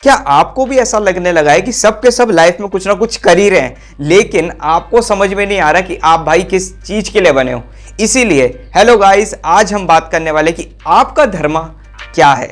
क्या आपको भी ऐसा लगने लगा है कि सब के सब लाइफ में कुछ ना कुछ कर ही रहे हैं, लेकिन आपको समझ में नहीं आ रहा कि आप भाई किस चीज के लिए बने हो? इसीलिए हेलो गाइस, आज हम बात करने वाले कि आपका धर्म क्या है।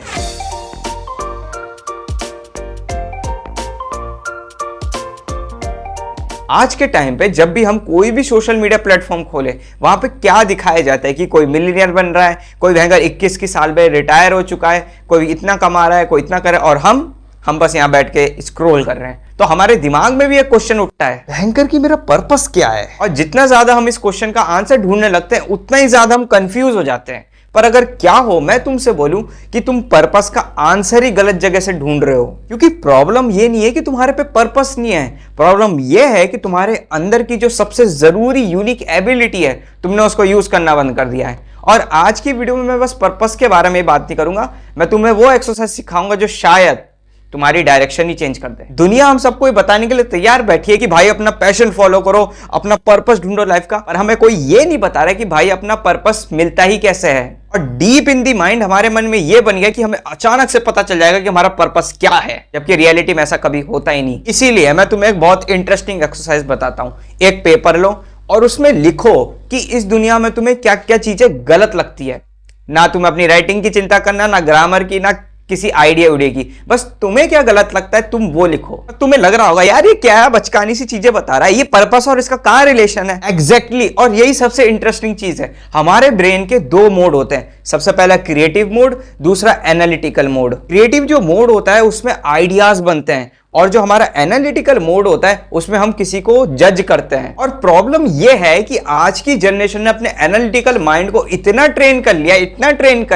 आज के टाइम पे जब भी हम कोई भी सोशल मीडिया प्लेटफॉर्म खोले, वहां पे क्या दिखाया जाता है कि कोई मिलियनियर बन रहा है, कोई भयंकर 21 की साल में रिटायर हो चुका है, कोई इतना कमा रहा है, कोई इतना कर रहा है, और हम बस यहाँ बैठ के स्क्रॉल कर रहे हैं। तो हमारे दिमाग में भी एक क्वेश्चन उठता है, भयंकर की मेरा पर्पस क्या है? और जितना ज्यादा हम इस क्वेश्चन का आंसर ढूंढने लगते हैं, उतना ही ज्यादा हम कंफ्यूज हो जाते हैं। पर अगर क्या हो मैं तुमसे बोलूं कि तुम पर्पस का आंसर ही गलत जगह से ढूंढ रहे हो, क्योंकि प्रॉब्लम ये नहीं है कि तुम्हारे पे पर्पस नहीं है, प्रॉब्लम ये है कि तुम्हारे अंदर की जो सबसे जरूरी यूनिक एबिलिटी है, तुमने उसको यूज करना बंद कर दिया है। और आज की वीडियो में मैं बस पर्पस के बारे में बात नहीं करूंगा, मैं तुम्हें वो एक्सरसाइज सिखाऊंगा जो शायद तुम्हारी डायरेक्शन ही चेंज कर दे। दुनिया हम सबको ये बताने के लिए तैयार बैठी है कि भाई अपना पैशन फॉलो करो, अपना पर्पस ढूंढो लाइफ का, पर हमें कोई ये नहीं बता रहा कि भाई अपना पर्पस मिलता ही कैसे है। और डीप इन दी माइंड हमारे मन में ये बन गया कि हमें अचानक से पता चल जाएगा कि हमारा पर्पस क्या है, जबकि रियलिटी में ऐसा कभी होता ही नहीं। इसीलिए मैं तुम्हें एक बहुत इंटरेस्टिंग एक्सरसाइज बताता हूं। एक पेपर लो और उसमें लिखो कि इस दुनिया में तुम्हें क्या क्या चीजें गलत लगती है। ना तुम्हें अपनी राइटिंग की चिंता करना, ना ग्रामर की, ना किसी आइडिया उड़े की, बस तुम्हें क्या गलत लगता है तुम वो लिखो। तुम्हें लग रहा होगा यार ये क्या है, बचकानी सी चीजें बता रहा है, ये पर्पस और इसका कहां रिलेशन है? एग्जैक्टली। और यही सबसे इंटरेस्टिंग चीज है। हमारे ब्रेन के दो मोड होते हैं, सबसे पहला क्रिएटिव मोड, दूसरा एनालिटिकल मोड। क्रिएटिव जो मोड होता है उसमें आइडियाज बनते हैं, और जो हमारा एनालिटिकल मोड होता है उसमें हम किसी को जज करते हैं। और प्रॉब्लम यह है कि आज की जनरेशन ने अपने एनालिटिकल माइंड को इतना ट्रेन कर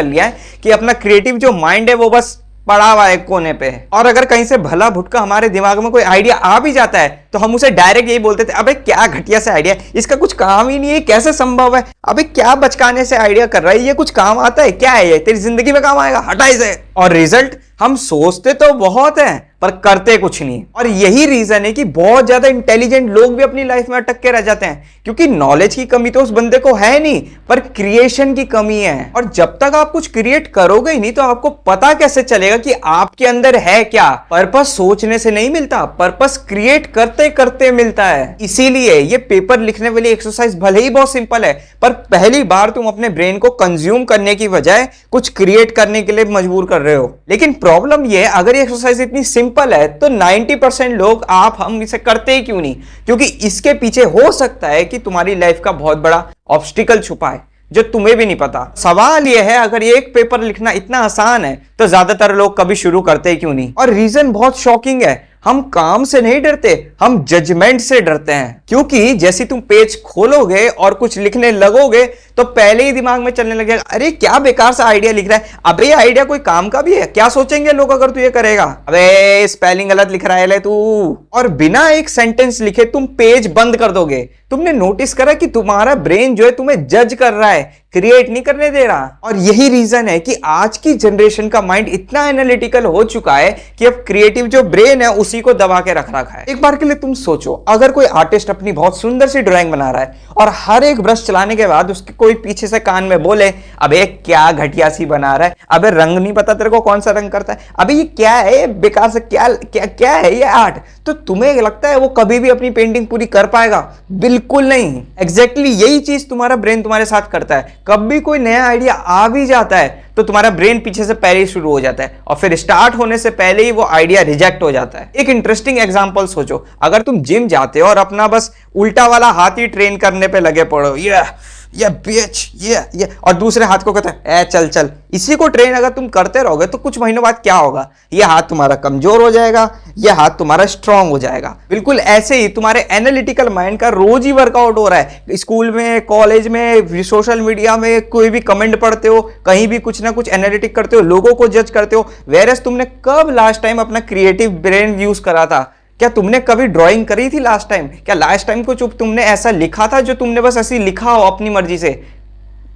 लिया है कि अपना क्रिएटिव जो माइंड है वो बस पड़ा हुआ है कोने पे। और अगर कहीं से भला भुटका हमारे दिमाग में कोई आइडिया आ भी जाता है तो हम उसे डायरेक्ट यही बोलते थे, अबे क्या घटिया से आइडिया, इसका कुछ काम ही नहीं है, कैसे संभव है, अबे क्या बचकाने से आइडिया कर रहा है, ये कुछ काम आता है क्या है, ये तेरी जिंदगी में काम आएगा, हटा इसे। और रिजल्ट हम सोचते तो बहुत है पर करते कुछ नहीं। और यही रीजन है कि बहुत ज्यादा इंटेलिजेंट लोग भी अपनी लाइफ में अटक के रह जाते हैं, क्योंकि नॉलेज की कमी तो उस बंदे को है नहीं, पर क्रिएशन की कमी है। और जब तक आप कुछ क्रिएट करोगे ही नहीं तो आपको पता कैसे चलेगा कि आपके अंदर है क्या? पर्पस सोचने से नहीं मिलता, पर्पस क्रिएट करते करते मिलता है। इसीलिए ये पेपर लिखने वाली एक्सरसाइज भले ही बहुत सिंपल है, पर पहली बार तुम अपने ब्रेन को कंज्यूम करने की बजाय कुछ क्रिएट करने के लिए मजबूर कर रहे हो। लेकिन प्रॉब्लम ये है, अगर ये एक्सरसाइज इतनी सिंपल है तो 90% लोग हम इसे करते ही क्यों नहीं? क्योंकि इसके पीछे हो सकता है कि तुम्हारी लाइफ का बहुत बड़ा ऑब्स्टिकल छुपा है जो तुम्हें भी नहीं पता। सवाल यह है, अगर ये एक पेपर लिखना इतना आसान है तो ज्यादातर लोग कभी शुरू करते ही क्यों नहीं? और रीजन बहुत शॉकिंग है, हम काम से नहीं डरते, हम जजमेंट से डरते हैं। क्योंकि जैसे तुम पेज खोलोगे और कुछ लिखने लगोगे तो पहले ही दिमाग में चलने लगेगा, अरे क्या बेकार सा आइडिया लिख रहा है, अबे ये आइडिया कोई काम का भी है क्या? सोचेंगे लोग अगर तू ये करेगा, अबे स्पेलिंग गलत लिख रहा है तू। और बिना एक सेंटेंस लिखे तुम पेज बंद कर दोगे। तुमने नोटिस करा कि तुम्हारा ब्रेन जो है तुम्हें जज कर रहा है, क्रिएट नहीं करने दे रहा। और यही रीजन है कि आज की जनरेशन का माइंड इतना एनालिटिकल हो चुका है कि अब क्रिएटिव जो ब्रेन है उसी को दबा के रख रखा है। एक बार के लिए तुम सोचो, अगर कोई आर्टिस्ट अपनी बहुत सुंदर सी ड्राइंग बना रहा है और हर एक ब्रश चलाने के बाद उसके कोई पीछे से कान में बोले, अबे क्या घटिया सी बना रहा है, अबे रंग नहीं पता तेरे को कौन सा रंग करता है, अबे ये क्या है बेकार से, क्या क्या क्या है ये आर्ट, तो तुम्हें लगता है वो कभी भी अपनी पेंटिंग पूरी कर पाएगा? बिल्कुल नहीं। एग्जैक्टली यही चीज तुम्हारा ब्रेन तुम्हारे साथ करता है। कभी कोई नया आइडिया आ भी जाता है तो तुम्हारा ब्रेन पीछे से पहले ही शुरू हो जाता है और फिर स्टार्ट होने से पहले ही वो आइडिया रिजेक्ट हो जाता है। एक इंटरेस्टिंग एग्जांपल सोचो, अगर तुम जिम जाते हो और अपना बस उल्टा वाला हाथ ही ट्रेन करने पे लगे पड़ो, ये बिच ये, और दूसरे हाथ को कहते हैं ए चल चल, इसी को ट्रेन अगर तुम करते रहोगे तो कुछ महीनों बाद क्या होगा? ये हाथ तुम्हारा कमजोर हो जाएगा, ये हाथ तुम्हारा स्ट्रांग हो जाएगा। बिल्कुल ऐसे ही तुम्हारे एनालिटिकल माइंड का रोज ही वर्कआउट हो रहा है। स्कूल में, कॉलेज में, सोशल मीडिया में कोई भी कमेंट पढ़ते हो, कहीं भी कुछ ना कुछ एनालिटिक करते हो, लोगों को जज करते हो। वेरएस तुमने कब लास्ट टाइम अपना क्रिएटिव ब्रेन यूज करा था? क्या तुमने कभी ड्राइंग करी थी लास्ट टाइम? क्या लास्ट टाइम कुछ तुमने ऐसा लिखा था जो तुमने बस ऐसे लिखा हो अपनी मर्जी से?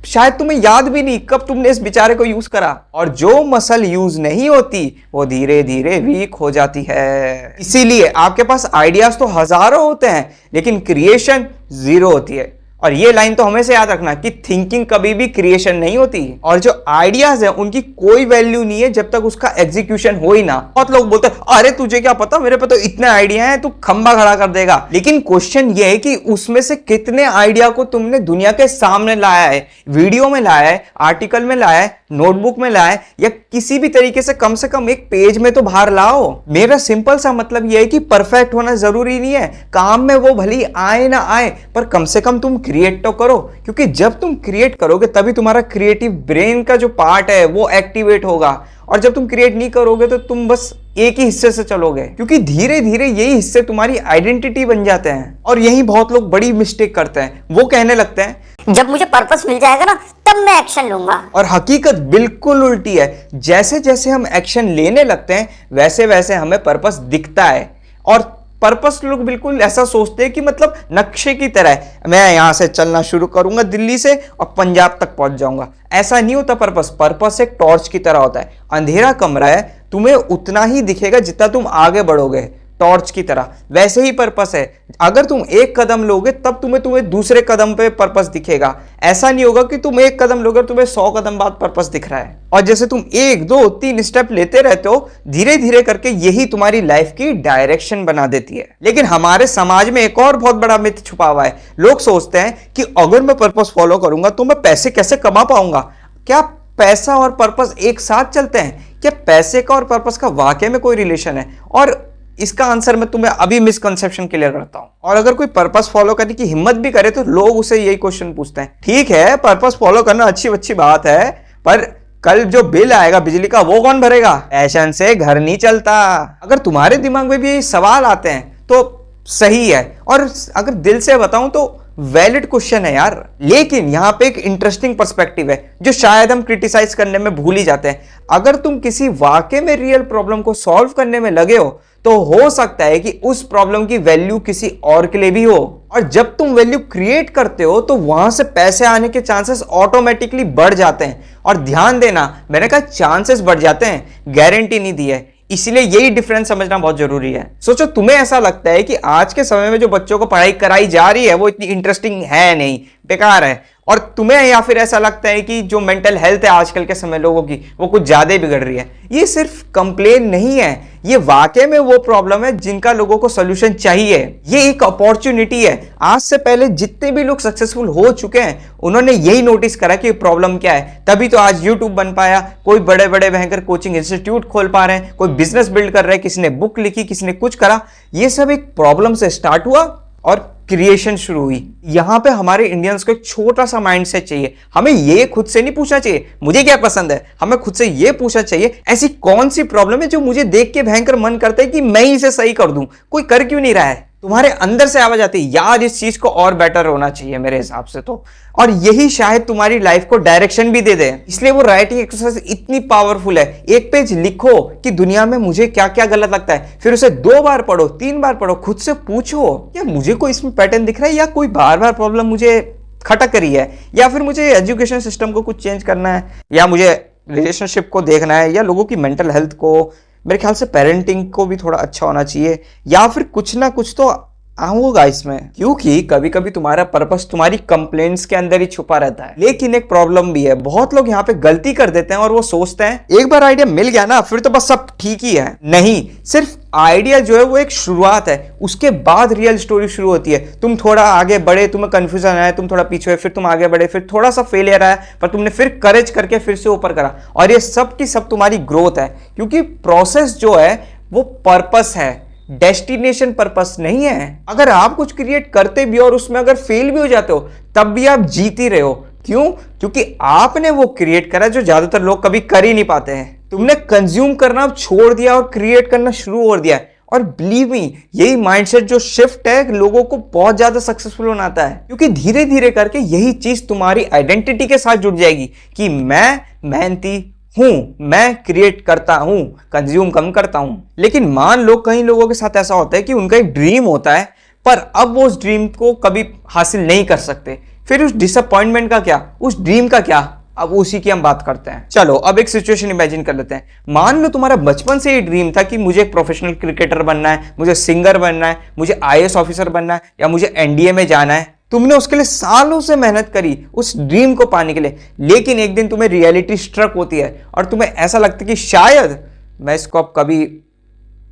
शायद तुम्हें याद भी नहीं कब तुमने इस बेचारे को यूज करा। और जो मसल यूज नहीं होती वो धीरे धीरे वीक हो जाती है। इसीलिए आपके पास आइडियाज तो हजारों होते हैं लेकिन क्रिएशन जीरो होती है। और ये लाइन तो हमेशा याद रखना कि थिंकिंग कभी भी क्रिएशन नहीं होती, और जो आइडियाज है उनकी कोई वैल्यू नहीं है जब तक उसका एग्जीक्यूशन हो ही ना। बहुत लोग बोलते हैं अरे तुझे क्या पता, मेरे पे तो इतने आइडिया हैं, तू खंबा खड़ा कर देगा। लेकिन क्वेश्चन ये है कि उसमें से कितने आइडिया को तुमने दुनिया के सामने लाया है, वीडियो में लाया है, आर्टिकल में लाया है, नोटबुक में लाया है, या किसी भी तरीके से कम एक पेज में तो बाहर लाओ। मेरा सिंपल सा मतलब यह है कि परफेक्ट होना जरूरी नहीं है, काम में वो भली आए ना आए, पर कम से कम तुम क्रिएट तो करो, क्योंकि जब तुम क्रिएट करोगे तभी तुम्हारा क्रिएटिव ब्रेन का जो पार्ट है वो एक्टिवेट होगा। और जब तुम क्रिएट नहीं करोगे तो तुम बस एक ही हिस्से से चलोगे, क्योंकि धीरे धीरे यही हिस्से तुम्हारी आइडेंटिटी बन जाते हैं। और यही बहुत लोग बड़ी मिस्टेक करते हैं, वो कहने लगते हैं जब मुझे पर्पस मिल जाएगा ना तब मैं एक्शन लूंगा। और हकीकत बिल्कुल उल्टी है, जैसे जैसे हम एक्शन लेने लगते हैं वैसे वैसे हमें पर्पस दिखता है। और पर्पस लोग बिल्कुल ऐसा सोचते हैं कि मतलब नक्शे की तरह है, मैं यहां से चलना शुरू करूंगा दिल्ली से और पंजाब तक पहुंच जाऊंगा। ऐसा नहीं होता। पर्पस एक टॉर्च की तरह होता है। अंधेरा कमरा है, तुम्हें उतना ही दिखेगा जितना तुम आगे बढ़ोगे, टॉर्च की तरह। वैसे ही पर्पस है, अगर तुम एक कदम लोगे तब तुम्हें दूसरे कदम पे पर्पस दिखेगा। ऐसा नहीं होगा कि तुम एक कदम लोगे और तुम्हें 100 कदम बाद पर्पस दिख रहा है। और जैसे तुम 1 2 3 स्टेप लेते रहते हो, धीरे धीरे करके यही तुम्हारी लाइफ की डायरेक्शन बना देती है। लेकिन हमारे समाज में एक और बहुत बड़ा मिथ छुपा हुआ है। लोग सोचते हैं कि अगर मैं पर्पस फॉलो करूंगा तो मैं पैसे कैसे कमा पाऊंगा। क्या पैसा और पर्पस एक साथ चलते हैं? क्या पैसे का और पर्पस का वाकई में कोई रिलेशन है? और इसका आंसर मैं तुम्हें अभी मिसकंसेप्शन क्लियर करता हूं। और अगर कोई पर्पस फॉलो करने की हिम्मत भी करे तो लोग उसे यही क्वेश्चन पूछते हैं, ठीक है पर्पस फॉलो करना अच्छी बात है, पर कल जो बिल आएगा बिजली का वो कौन भरेगा? पैशन से घर नहीं चलता। अगर तुम्हारे दिमाग में भी सवाल आते हैं तो सही है, और अगर दिल से बताऊं तो वैलिड क्वेश्चन है यार। लेकिन यहां पे एक इंटरेस्टिंग पर्सपेक्टिव है जो शायद हम क्रिटिसाइज करने में भूल ही जाते हैं। अगर तुम किसी वाकई में रियल प्रॉब्लम को सॉल्व करने में लगे हो तो हो सकता है कि उस प्रॉब्लम की वैल्यू किसी और के लिए भी हो। और जब तुम वैल्यू क्रिएट करते हो तो वहां से पैसे आने के चांसेस ऑटोमेटिकली बढ़ जाते हैं। और ध्यान देना, मैंने कहा चांसेस बढ़ जाते हैं, गारंटी नहीं दी है। इसलिए यही डिफरेंस समझना बहुत जरूरी है। सोचो, तुम्हें ऐसा लगता है कि आज के समय में जो बच्चों को पढ़ाई कराई जा रही है वो इतनी इंटरेस्टिंग है नहीं, बेकार है, और तुम्हें या फिर ऐसा लगता है कि जो मेंटल हेल्थ है आजकल के समय लोगों की वो कुछ ज्यादा ही बिगड़ रही है। ये सिर्फ कंप्लेन नहीं है, ये वाकई में वो प्रॉब्लम है जिनका लोगों को सोल्यूशन चाहिए। ये एक अपॉर्चुनिटी है। आज से पहले जितने भी लोग सक्सेसफुल हो चुके हैं उन्होंने यही नोटिस करा कि प्रॉब्लम क्या है, तभी तो आज यूट्यूब बन पाया, कोई बड़े बड़े भयंकर कोचिंग इंस्टीट्यूट खोल पा रहे हैं, कोई बिजनेस बिल्ड कर रहे हैं, किसी ने बुक लिखी, किसी ने कुछ करा। ये सब एक प्रॉब्लम से स्टार्ट हुआ और क्रिएशन शुरू हुई। यहां पे हमारे इंडियंस को एक छोटा सा माइंडसेट चाहिए। हमें ये खुद से नहीं पूछना चाहिए मुझे क्या पसंद है, हमें खुद से ये पूछना चाहिए ऐसी कौन सी प्रॉब्लम है जो मुझे देख के भयंकर मन करता है कि मैं ही इसे सही कर दूं, कोई कर क्यों नहीं रहा है। तुम्हारे अंदर से आवाज आती है यार इस चीज को और बेटर होना चाहिए मेरे हिसाब से तो, और यही शायद तुम्हारी लाइफ को डायरेक्शन भी दे दे। इसलिए वो राइटिंग एक्सरसाइज इतनी पावरफुल है। एक पेज लिखो कि दुनिया में मुझे क्या क्या गलत लगता है, फिर उसे 2 बार पढ़ो, 3 बार पढ़ो, खुद से पूछो क्या मुझे कोई इसमें पैटर्न दिख रहा है, या कोई बार बार प्रॉब्लम मुझे खटक रही है, या फिर मुझे एजुकेशन सिस्टम को कुछ चेंज करना है, या मुझे रिलेशनशिप को देखना है, या लोगों की मेंटल हेल्थ को, मेरे ख्याल से पेरेंटिंग को भी थोड़ा अच्छा होना चाहिए, या फिर कुछ ना कुछ तो होगा इसमें। क्योंकि कभी कभी तुम्हारा पर्पस तुम्हारी कंप्लेंट्स के अंदर ही छुपा रहता है। लेकिन एक प्रॉब्लम भी है, बहुत लोग यहाँ पे गलती कर देते हैं और वो सोचते हैं एक बार आइडिया मिल गया ना फिर तो बस सब ठीक ही है। नहीं, सिर्फ आइडिया जो है वो एक शुरुआत है, उसके बाद रियल स्टोरी शुरू होती है। तुम थोड़ा आगे बढ़े, तुम्हें कंफ्यूजन आया, तुम थोड़ा पीछे हुए, फिर तुम आगे बढ़े, फिर थोड़ा सा फेलियर आया, पर तुमने फिर करेज करके फिर से ऊपर करा, और ये सब की सब तुम्हारी ग्रोथ है। क्योंकि प्रोसेस जो है वो पर्पस है, डेस्टिनेशन पर्पस नहीं है। अगर आप कुछ क्रिएट करते भी और उसमें अगर फेल भी हो जाते हो तब भी आप जीत ही रहे हो। क्यों? क्योंकि आपने वो क्रिएट करा जो ज्यादातर लोग कभी कर ही नहीं पाते हैं। तुमने कंज्यूम करना छोड़ दिया और क्रिएट करना शुरू कर दिया। और बिलीव मी, यही माइंडसेट जो शिफ्ट है लोगों को बहुत ज्यादा सक्सेसफुल बनाता है। क्योंकि धीरे धीरे करके यही चीज तुम्हारी आइडेंटिटी के साथ जुड़ जाएगी कि मैं मेहनती हूं, मैं क्रिएट करता हूं, कंज्यूम कम करता हूं। लेकिन मान लो कई लोगों के साथ ऐसा होता है कि उनका एक ड्रीम होता है पर अब वो उस ड्रीम को कभी हासिल नहीं कर सकते। फिर उस डिसअपॉइंटमेंट का क्या, उस ड्रीम का क्या, अब उसी की हम बात करते हैं। चलो अब एक सिचुएशन इमेजिन कर लेते हैं। मान लो तुम्हारा बचपन से ही ड्रीम था कि मुझे एक प्रोफेशनल क्रिकेटर बनना है, मुझे सिंगर बनना है, मुझे IAS ऑफिसर बनना है, या मुझे NDA में जाना है। तुमने उसके लिए सालों से मेहनत करी उस ड्रीम को पाने के लिए, लेकिन एक दिन तुम्हें रियलिटी स्ट्रक होती है और तुम्हें ऐसा लगता है कि शायद मैं इसको अब कभी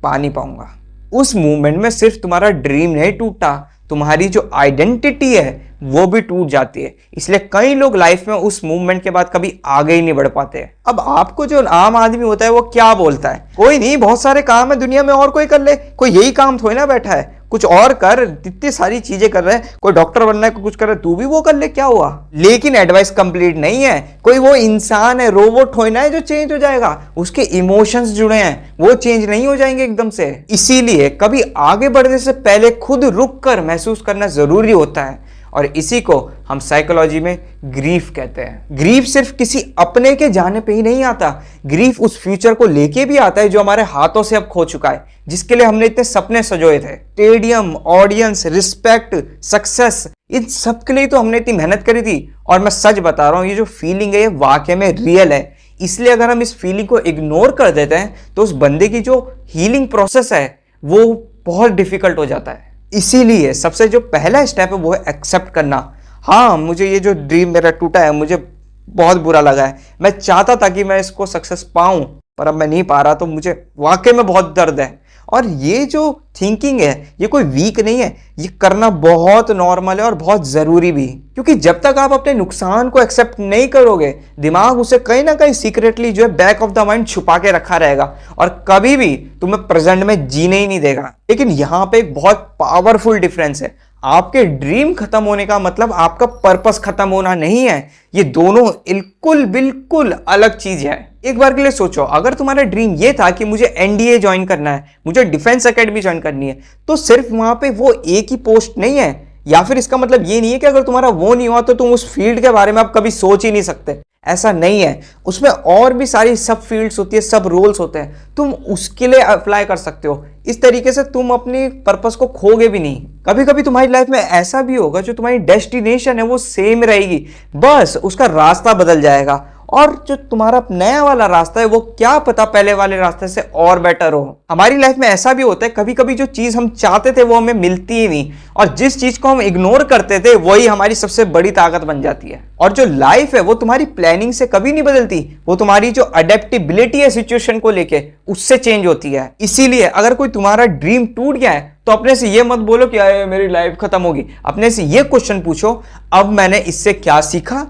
पा नहीं पाऊंगा। उस मूवमेंट में सिर्फ तुम्हारा ड्रीम नहीं टूटा, तुम्हारी जो आइडेंटिटी है वो भी टूट जाती है। इसलिए कई लोग लाइफ में उस मूवमेंट के बाद कभी आगे ही नहीं बढ़ पाते। अब आपको जो आम आदमी होता है वो क्या बोलता है, कोई नहीं, बहुत सारे काम है दुनिया में, और कोई कर ले, कोई यही काम थोड़ी ना बैठा है, कुछ और कर, इतनी सारी चीजें कर रहे हैं, कोई डॉक्टर बनना है, कोई कुछ कर रहा है, तू भी वो कर ले, क्या हुआ। लेकिन एडवाइस कंप्लीट नहीं है। कोई वो इंसान है, रोबोट थोड़ी ना है जो चेंज हो जाएगा, उसके इमोशंस जुड़े हैं, वो चेंज नहीं हो जाएंगे एकदम से। इसीलिए कभी आगे बढ़ने से पहले खुद रुक कर महसूस करना जरूरी होता है, और इसी को हम साइकोलॉजी में ग्रीफ कहते हैं। ग्रीफ सिर्फ किसी अपने के जाने पे ही नहीं आता, ग्रीफ उस फ्यूचर को लेके भी आता है जो हमारे हाथों से अब खो चुका है, जिसके लिए हमने इतने सपने सजोए थे। स्टेडियम, ऑडियंस, रिस्पेक्ट, सक्सेस, इन सब के लिए तो हमने इतनी मेहनत करी थी। और मैं सच बता रहा हूं, ये जो फीलिंग है ये वाकई में रियल है। इसलिए अगर हम इस फीलिंग को इग्नोर कर देते हैं तो उस बंदे की जो हीलिंग प्रोसेस है वो बहुत डिफिकल्ट हो जाता है। इसीलिए सबसे जो पहला स्टेप है वो है एक्सेप्ट करना। हाँ, मुझे ये जो ड्रीम मेरा टूटा है, मुझे बहुत बुरा लगा है, मैं चाहता था कि मैं इसको सक्सेस पाऊं पर अब मैं नहीं पा रहा, तो मुझे वाकई में बहुत दर्द है। और ये जो थिंकिंग है ये कोई वीक नहीं है, ये करना बहुत नॉर्मल है और बहुत ज़रूरी भी, क्योंकि जब तक आप अपने नुकसान को एक्सेप्ट नहीं करोगे, दिमाग उसे कहीं ना कहीं सीक्रेटली जो है बैक ऑफ द माइंड छुपा के रखा रहेगा और कभी भी तुम्हें प्रेजेंट में जीने ही नहीं देगा। लेकिन यहाँ पे एक बहुत पावरफुल डिफरेंस है। आपके ड्रीम खत्म होने का मतलब आपका पर्पस खत्म होना नहीं है। ये दोनों बिल्कुल बिल्कुल अलग चीज है। एक बार के लिए सोचो, अगर तुम्हारा ड्रीम ये था कि मुझे एनडीए ज्वाइन करना है, मुझे डिफेंस एकेडमी ज्वाइन करनी है, तो सिर्फ वहां पे वो एक ही पोस्ट नहीं है, या फिर इसका मतलब ये नहीं है कि अगर तुम्हारा वो नहीं हुआ तो तुम उस फील्ड के बारे में आप कभी सोच ही नहीं सकते। ऐसा नहीं है, उसमें और भी सारी सब फील्ड्स होती है, सब रोल्स होते हैं, तुम उसके लिए अप्लाई कर सकते हो। इस तरीके से तुम अपनी पर्पस को खोगे भी नहीं। कभी कभी तुम्हारी लाइफ में ऐसा भी होगा जो तुम्हारी डेस्टिनेशन है वो सेम रहेगी, बस उसका रास्ता बदल जाएगा, और जो तुम्हारा नया वाला रास्ता है वो क्या पता पहले वाले रास्ते से और बेटर हो। हमारी लाइफ में ऐसा भी होता है, कभी कभी जो चीज हम चाहते थे वो हमें मिलती ही नहीं, और जिस चीज को हम इग्नोर करते थे वही हमारी सबसे बड़ी ताकत बन जाती है। और जो लाइफ है वो तुम्हारी प्लानिंग से कभी नहीं बदलती, वो तुम्हारी जो अडेप्टेबिलिटी है सिचुएशन को लेके उससे चेंज होती है। इसीलिए अगर कोई तुम्हारा ड्रीम टूट गया है तो अपने से ये मत बोलो कि अरे मेरी लाइफ खत्म होगी। अपने से ये क्वेश्चन पूछो, अब मैंने इससे क्या सीखा,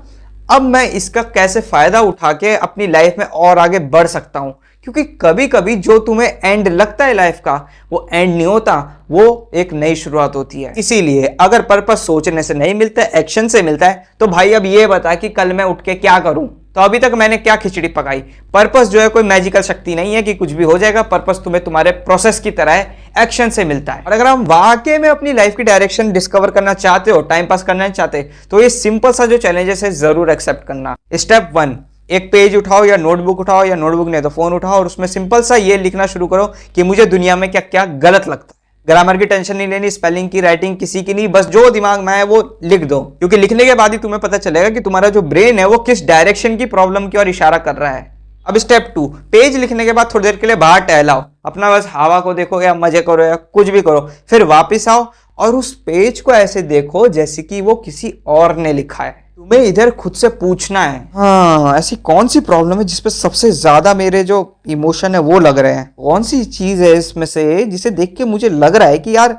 अब मैं इसका कैसे फायदा उठा के अपनी लाइफ में और आगे बढ़ सकता हूं। क्योंकि कभी कभी जो तुम्हें एंड लगता है लाइफ का वो एंड नहीं होता, वो एक नई शुरुआत होती है। इसीलिए अगर पर्पस सोचने से नहीं मिलता है, एक्शन से मिलता है, तो भाई अब ये बता कि कल मैं उठ के क्या करूं। तो अभी तक मैंने क्या खिचड़ी पकाई। पर्पस जो है कोई मैजिकल शक्ति नहीं है कि कुछ भी हो जाएगा। पर्पस तुम्हें तुम्हारे प्रोसेस की तरह है, एक्शन से मिलता है। और अगर हम वाकई में अपनी लाइफ की डायरेक्शन डिस्कवर करना चाहते हो, टाइम पास करना चाहते, तो ये सिंपल सा जो चैलेंजेस है जरूर एक्सेप्ट करना। स्टेप 1, एक पेज उठाओ या नोटबुक उठाओ, या नोटबुक नहीं तो फोन उठाओ, और उसमें सिंपल सा ये लिखना शुरू करो कि मुझे दुनिया में क्या क्या गलत लगता है। ग्रामर की टेंशन नहीं लेनी, स्पेलिंग की, राइटिंग किसी की नहीं, बस जो दिमाग में है वो लिख दो। क्योंकि लिखने के बाद ही तुम्हें पता चलेगा कि तुम्हारा जो ब्रेन है वो किस डायरेक्शन की प्रॉब्लम की ओर इशारा कर रहा है। अब स्टेप 2, पेज लिखने के बाद थोड़ी देर के लिए बाहर टहलाओ, अपना बस हवा को देखो या मजे करो या कुछ भी करो, फिर वापिस आओ और उस पेज को ऐसे देखो जैसे कि वो किसी और ने लिखा है। तुम्हें इधर खुद से पूछना है, हाँ ऐसी कौन सी प्रॉब्लम है जिसपे सबसे ज्यादा मेरे जो इमोशन है वो लग रहे हैं, कौन सी चीज है इसमें से जिसे देख के मुझे लग रहा है कि यार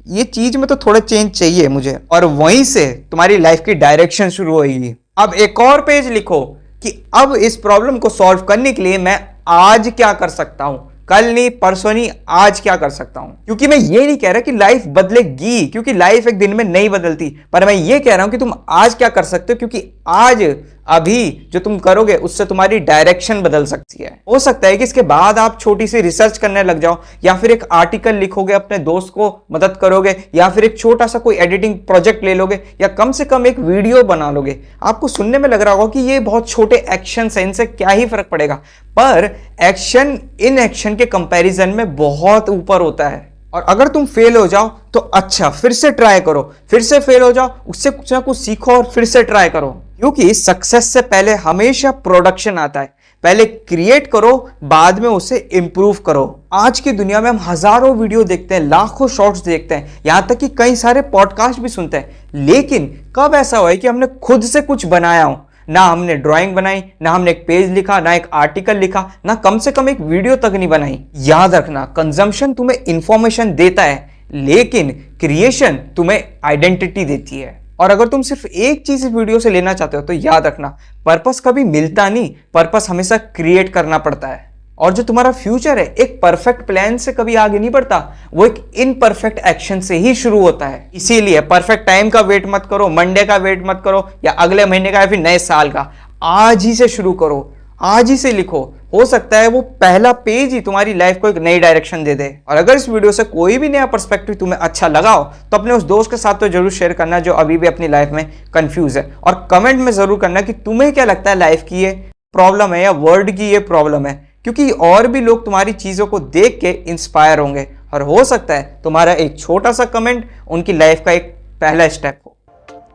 ये चीज में तो थोड़ा चेंज चाहिए मुझे, और वहीं से तुम्हारी लाइफ की डायरेक्शन शुरू होगी। अब एक और पेज लिखो कि अब इस प्रॉब्लम को सॉल्व करने के लिए मैं आज क्या कर सकता हूं, कल नहीं, परसों नहीं, आज क्या कर सकता हूं। क्योंकि मैं ये नहीं कह रहा कि लाइफ बदलेगी, क्योंकि लाइफ एक दिन में नहीं बदलती, पर मैं ये कह रहा हूं कि तुम आज क्या कर सकते हो, क्योंकि आज अभी जो तुम करोगे उससे तुम्हारी डायरेक्शन बदल सकती है। हो सकता है कि इसके बाद आप छोटी सी रिसर्च करने लग जाओ, या फिर एक आर्टिकल लिखोगे, अपने दोस्त को मदद करोगे, या फिर एक छोटा सा कोई एडिटिंग प्रोजेक्ट ले लोगे, या कम से कम एक वीडियो बना लोगे। आपको सुनने में लग रहा होगा कि ये बहुत छोटे एक्शन है, इनसे क्या ही फर्क पड़ेगा, पर एक्शन इन एक्शन के कंपैरिजन में बहुत ऊपर होता है। और अगर तुम फेल हो जाओ तो अच्छा, फिर से ट्राई करो, फिर से फेल हो जाओ, उससे कुछ ना कुछ सीखो और फिर से ट्राई करो। क्योंकि सक्सेस से पहले हमेशा प्रोडक्शन आता है, पहले क्रिएट करो, बाद में उसे इंप्रूव करो। आज की दुनिया में हम हजारों वीडियो देखते हैं, लाखों शॉर्ट्स देखते हैं, यहाँ तक कि कई सारे पॉडकास्ट भी सुनते हैं, लेकिन कब ऐसा हुआ है कि हमने खुद से कुछ बनाया हो? ना हमने ड्राइंग बनाई, ना हमने एक पेज लिखा, ना एक आर्टिकल लिखा, ना कम से कम एक वीडियो तक नहीं बनाई। याद रखना, कंजम्पशन तुम्हें इंफॉर्मेशन देता है, लेकिन क्रिएशन तुम्हें आइडेंटिटी देती है। और अगर तुम सिर्फ एक चीज इस वीडियो से लेना चाहते हो तो याद रखना, पर्पस कभी मिलता नहीं, पर्पस हमेशा क्रिएट करना पड़ता है। और जो तुम्हारा फ्यूचर है एक परफेक्ट प्लान से कभी आगे नहीं बढ़ता, वो एक इनपरफेक्ट एक्शन से ही शुरू होता है। इसीलिए परफेक्ट टाइम का वेट मत करो, मंडे का वेट मत करो, या अगले महीने का या फिर नए साल का। आज ही से शुरू करो, आज ही से लिखो। हो सकता है वो पहला पेज ही तुम्हारी लाइफ को एक नई डायरेक्शन दे दे। और अगर इस वीडियो से कोई भी नया पर्सपेक्टिव तुम्हें अच्छा लगा हो तो अपने उस दोस्त के साथ तो जरूर शेयर करना जो अभी भी अपनी लाइफ में कंफ्यूज है। और कमेंट में जरूर करना कि तुम्हें क्या लगता है लाइफ की ये प्रॉब्लम है या वर्ल्ड की ये प्रॉब्लम है, क्योंकि और भी लोग तुम्हारी चीजों को देख के इंस्पायर होंगे और हो सकता है तुम्हारा एक छोटा सा कमेंट उनकी लाइफ का एक पहला स्टेप हो।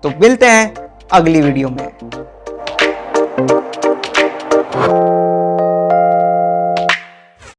तो मिलते हैं अगली वीडियो में।